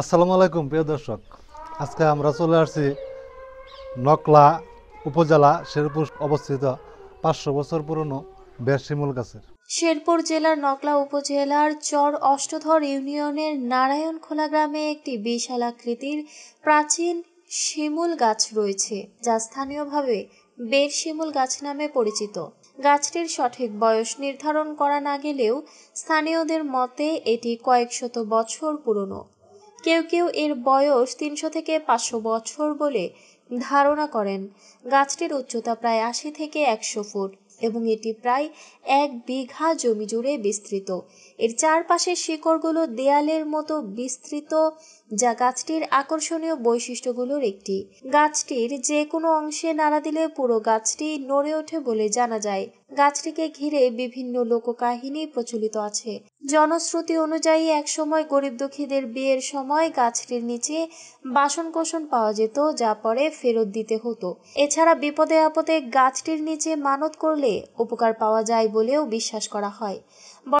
আসসালামু আলাইকুম প্রিয় দর্শক। আজকে আমরা চলে আসছি নকলা উপজেলা শেরপুর অবস্থিত 500 বছর পুরনো বেরশিমুল গাছের। শেরপুর জেলার নকলা উপজেলার চর অষ্টধর ইউনিয়নের নারায়ণখোলা গ্রামে একটি বিশাল আকৃতির প্রাচীন শিমুল গাছ রয়েছে, যা স্থানীয়ভাবে বের শিমুল গাছ নামে পরিচিত। গাছটির সঠিক বয়স নির্ধারণ করা না গেলেও স্থানীয়দের মতে এটি কয়েক শত বছর পুরনো। কেউ কেউ এর বয়স 300 থেকে 500 বছর বলে ধারণা করেন। গাছটির উচ্চতা প্রায় 80 থেকে 100 ফুট এবং এটি প্রায় 1 বিঘা জমি জুড়ে বিস্তৃত। এর চারপাশের শিকড়গুলো দেয়ালের মতো বিস্তৃত, যা গাছটির আকর্ষণীয় বৈশিষ্ট্যগুলোর একটি। গাছটির যে কোনো অংশে নাড়া দিলে পুরো গাছটি নড়ে ওঠে বলে জানা যায়। গাছটিকে ঘিরে বিভিন্ন লোককাহিনী প্রচলিত আছে। জনশ্রুতি অনুযায়ী একসময় গরিব দুঃখীদের বিয়ের সময় গাছটির নিচে বাসনকোসন পাওয়া যেত, যা পরে ফেরত দিতে হতো। এছাড়া বিপদে আপদে গাছটির নিচে মানত করলে উপকার পাওয়া যায় বলেও বিশ্বাস করা হয়।